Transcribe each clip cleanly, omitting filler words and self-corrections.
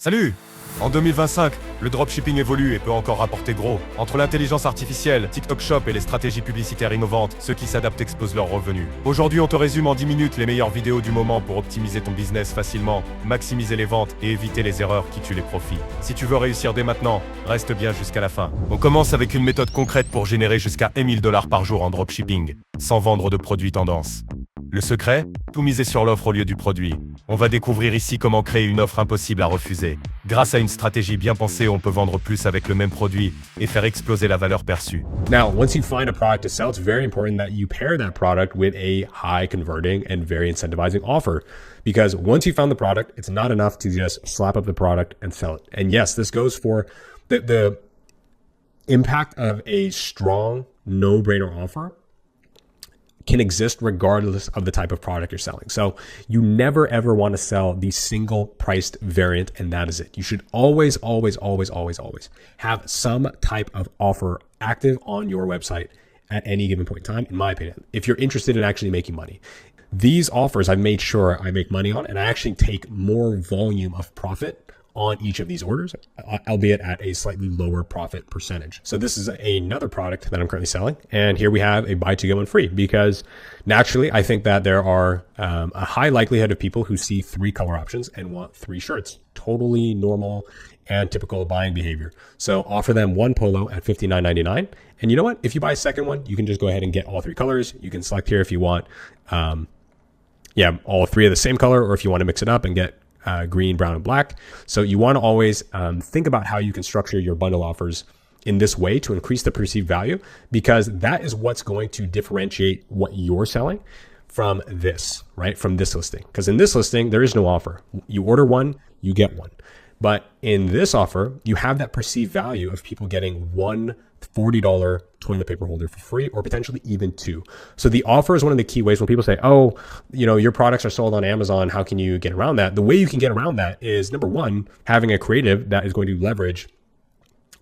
Salut! En 2025, le dropshipping évolue et peut encore rapporter gros. Entre l'intelligence artificielle, TikTok Shop et les stratégies publicitaires innovantes, ceux qui s'adaptent explosent leurs revenus. Aujourd'hui, on te résume en 10 minutes les meilleures vidéos du moment pour optimiser ton business facilement, maximiser les ventes et éviter les erreurs qui tuent les profits. Si tu veux réussir dès maintenant, reste bien jusqu'à la fin. On commence avec une méthode concrète pour générer jusqu'à 1 000 $ par jour en dropshipping, sans vendre de produits tendance. Le secret? Tout miser sur l'offre au lieu du produit. On va découvrir ici comment créer une offre impossible à refuser. Grâce à une stratégie bien pensée, on peut vendre plus avec le même produit et faire exploser la valeur perçue. Now, once you find a product to sell, it's very important that you pair that product with a high converting and very incentivizing offer. Because once you found the product, it's not enough to just slap up the product and sell it. And yes, this goes for the impact of a strong no-brainer offer can exist regardless of the type of product you're selling. So you never ever want to sell the single priced variant and that is it. You should always have some type of offer active on your website at any given point in time, in my opinion, if you're interested in actually making money. These offers I've made sure I make money on, and I actually take more volume of profit on each of these orders, albeit at a slightly lower profit percentage. So this is another product that I'm currently selling. And here we have a buy two, get one free, because naturally I think that there are a high likelihood of people who see 3 color options and want 3 shirts. Totally normal and typical buying behavior. So offer them 1 polo at $59.99. And you know what? If you buy a second one, you can just go ahead and get all 3 colors. You can select here if you want, all 3 of the same color, or if you want to mix it up and get green, brown, and black. So you want to always think about how you can structure your bundle offers in this way to increase the perceived value, because that is what's going to differentiate what you're selling from this, right? From this listing. Because in this listing, there is no offer. You order one, you get one. But in this offer, you have that perceived value of people getting one $40 toilet paper holder for free, or potentially even 2. So the offer is one of the key ways when people say, oh, your products are sold on Amazon, how can you get around that? The way you can get around that is, number one, having a creative that is going to leverage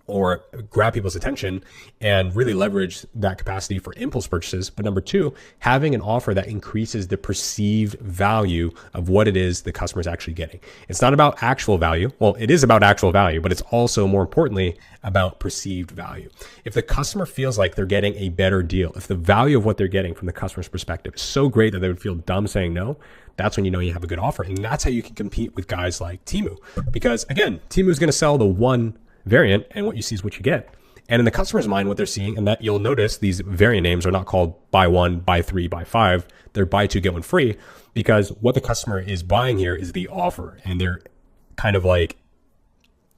or grab people's attention and really leverage that capacity for impulse purchases. But number 2, having an offer that increases the perceived value of what it is the customer is actually getting. It's not about actual value. Well, it is about actual value, but it's also more importantly about perceived value. If the customer feels like they're getting a better deal, if the value of what they're getting from the customer's perspective is so great that they would feel dumb saying no, that's when you know you have a good offer. And that's how you can compete with guys like Temu. Because again, Temu is going to sell the one variant, and what you see is what you get. And in the customer's mind, what they're seeing, and that you'll notice these variant names are not called buy 1, buy 3, buy 5. They're buy 2, get 1 free, because what the customer is buying here is the offer, and they're kind of like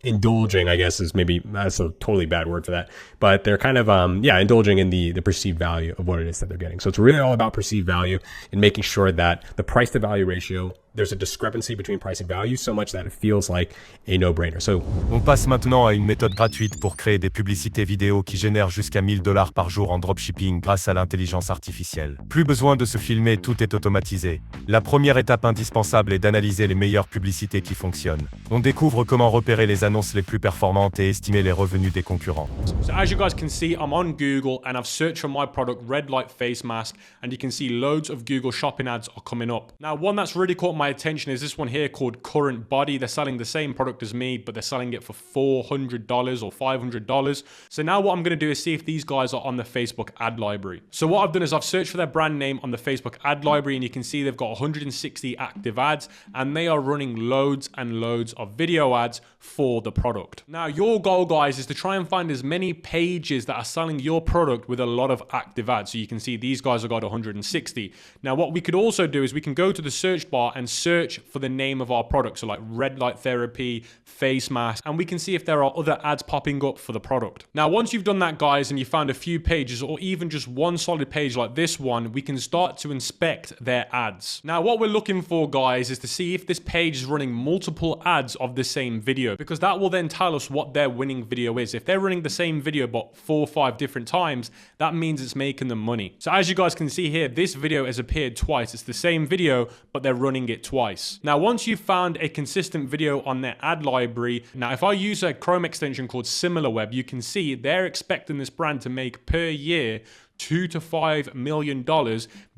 indulging, I guess that's a totally bad word for that, but they're kind of indulging in the perceived value of what it is that they're getting. So it's really all about perceived value and making sure that the price to value ratio, there's a discrepancy between price and value so much that it feels like a no-brainer. So on passe maintenant à une méthode gratuite pour créer des publicités vidéo qui génèrent jusqu'à 1 000 $ par jour en dropshipping grâce à l'intelligence artificielle. Plus besoin de se filmer, tout est automatisé. La première étape indispensable est d'analyser les meilleures publicités qui fonctionnent. On découvre comment repérer les annonces les plus performantes et estimer les revenus des concurrents. So as you guys can see, I'm on Google and I've searched for my product, red light face mask, and you can see loads of Google shopping ads are coming up. Now, one that's really caught my attention is this one here called Current Body. They're selling the same product as me, but they're selling it for $400 or $500. So now what I'm going to do is see if these guys are on the Facebook ad library. So what I've done is I've searched for their brand name on the Facebook ad library, and you can see they've got 160 active ads, and they are running loads and loads of video ads for the product. Now, your goal, guys, is to try and find as many pages that are selling your product with a lot of active ads. So you can see these guys have got 160. Now, what we could also do is we can go to the search bar and search for the name of our product. So like red light therapy, face mask, and we can see if there are other ads popping up for the product. Now, once you've done that, guys, and you found a few pages or even just one solid page like this one, we can start to inspect their ads. Now, what we're looking for, guys, is to see if this page is running multiple ads of the same video, because that will then tell us what their winning video is. If they're running the same video but 4 or 5 different times, that means it's making them money. So as you guys can see here, this video has appeared twice. It's the same video, but they're running it twice. Now, once you've found a consistent video on their ad library, now if I use a Chrome extension called SimilarWeb, you can see they're expecting this brand to make per year $2 to $5 million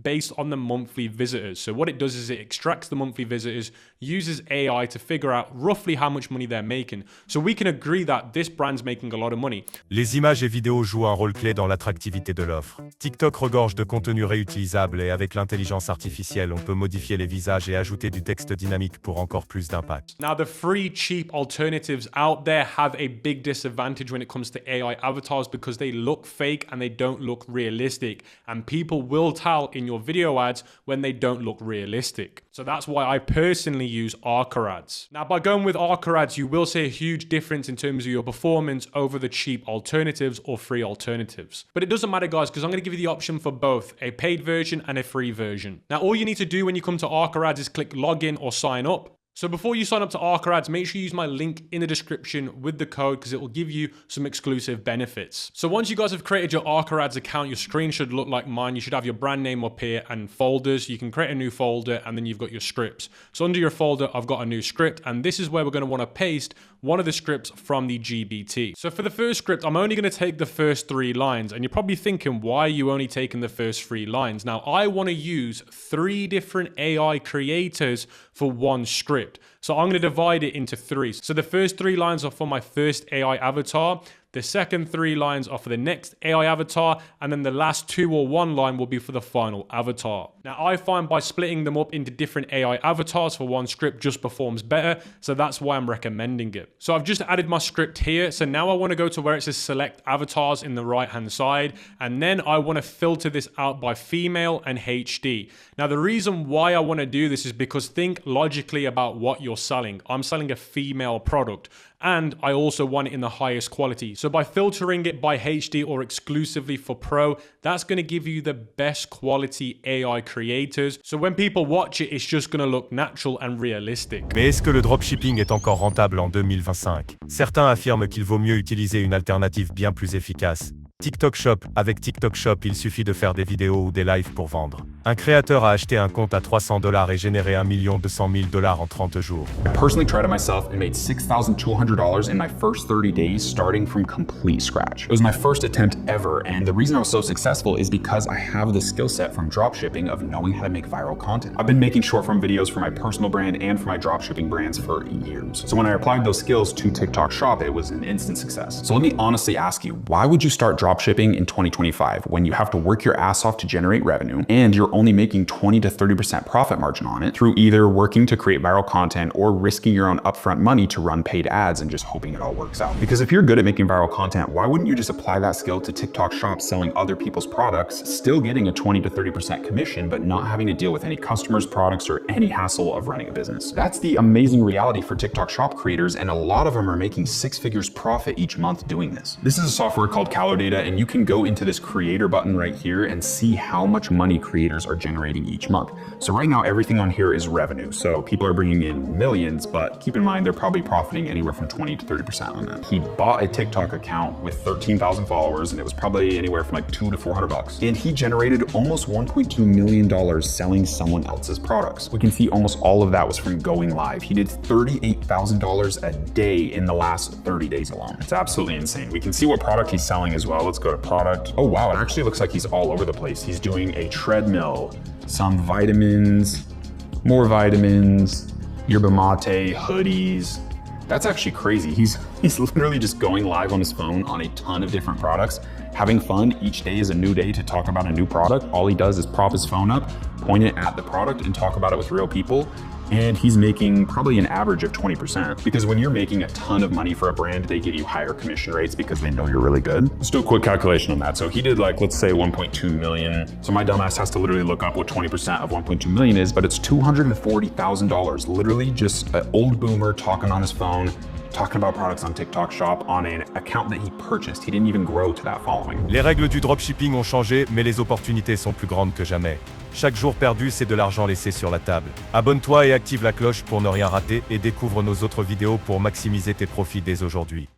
based on the monthly visitors. So what it does is it extracts the monthly visitors, uses AI to figure out roughly how much money they're making. So we can agree that this brand's making a lot of money. Les images et vidéos jouent un rôle clé dans l'attractivité de l'offre. TikTok regorge de contenu réutilisable et avec l'intelligence artificielle, on peut modifier les visages et ajouter du texte dynamique pour encore plus d'impact. Now, the free cheap alternatives out there have a big disadvantage when it comes to AI avatars because they look fake and they don't look realistic. And people will tell in your video ads when they don't look realistic. So that's why I personally use Arca ads. Now, by going with Arca ads, you will see a huge difference in terms of your performance over the cheap alternatives or free alternatives. But it doesn't matter, guys, because I'm going to give you the option for both a paid version and a free version. Now, all you need to do when you come to Arca ads is click login or sign up. So before you sign up to Arca ads, make sure you use my link in the description with the code because it will give you some exclusive benefits. So once you guys have created your Arca ads account, your screen should look like mine. You should have your brand name up here and folders. You can create a new folder and then you've got your scripts. So under your folder, I've got a new script and this is where we're going to want to paste one of the scripts from the GBT. So for the first script, I'm only going to take the first 3 lines and you're probably thinking, why are you only taking the first 3 lines? Now I want to use 3 different AI creators for one script. So I'm going to divide it into 3. So the first 3 lines are for my first AI avatar. The second 3 lines are for the next AI avatar, and then the last 2 or 1 line will be for the final avatar. Now, I find by splitting them up into different AI avatars for one script just performs better, so that's why I'm recommending it. So I've just added my script here, so now I want to go to where it says select avatars in the right-hand side, and then I want to filter this out by female and HD. Now, the reason why I want to do this is because think logically about what you're selling. I'm selling a female product, and I also want it in the highest quality. So by filtering it by HD or exclusively for Pro, that's going to give you the best quality AI creators. So when people watch it, it's just going to look natural and realistic. Mais est-ce que le dropshipping est encore rentable en 2025? Certains affirment qu'il vaut mieux utiliser une alternative bien plus efficace. TikTok Shop. Avec TikTok Shop, il suffit de faire des vidéos ou des lives pour vendre. Un créateur a acheté un compte à $300 et généré $1 200 000 en 30 jours. I personally tried it myself and made $6,200 in my first 30 days starting from complete scratch. It was my first attempt ever, and the reason I was so successful is because I have the skill set from dropshipping of knowing how to make viral content. I've been making short form videos for my personal brand and for my dropshipping brands for years. So when I applied those skills to TikTok Shop, it was an instant success. So let me honestly ask you, why would you start dropshipping in 2025 when you have to work your ass off to generate revenue and you're only making 20 to 30% profit margin on it through either working to create viral content or risking your own upfront money to run paid ads and just hoping it all works out? Because if you're good at making viral content, why wouldn't you just apply that skill to TikTok Shop selling other people's products, still getting a 20 to 30% commission, but not having to deal with any customers, products, or any hassle of running a business? That's the amazing reality for TikTok Shop creators, and a lot of them are making 6 figures profit each month doing this. This is a software called CaloData, and you can go into this creator button right here and see how much money creators are generating each month. So right now, everything on here is revenue. So people are bringing in millions, but keep in mind, they're probably profiting anywhere from 20 to 30% on that. He bought a TikTok account with 13,000 followers, and it was probably anywhere from like $200 to $400. And he generated almost $1.2 million selling someone else's products. We can see almost all of that was from going live. He did $38,000 a day in the last 30 days alone. It's absolutely insane. We can see what product he's selling as well. Let's go to product. Oh wow, it actually looks like he's all over the place. He's doing a treadmill, some vitamins, more vitamins, yerba mate, hoodies. That's actually crazy. He's literally just going live on his phone on a ton of different products, having fun. Each day is a new day to talk about a new product. All he does is prop his phone up, point it at the product, and talk about it with real people. And he's making probably an average of 20%, because when you're making a ton of money for a brand, they give you higher commission rates because they know you're really good. Let's do a quick calculation on that. So he did like, let's say 1.2 million. So my dumbass has to literally look up what 20% of 1.2 million is, but it's $240,000. Literally just an old boomer talking on his phone, talking about products on TikTok Shop on an account that he purchased. He didn't even grow to that following. Les règles du dropshipping ont changé, mais les opportunités sont plus grandes que jamais. Chaque jour perdu, c'est de l'argent laissé sur la table. Abonne-toi et active la cloche pour ne rien rater et découvre nos autres vidéos pour maximiser tes profits dès aujourd'hui.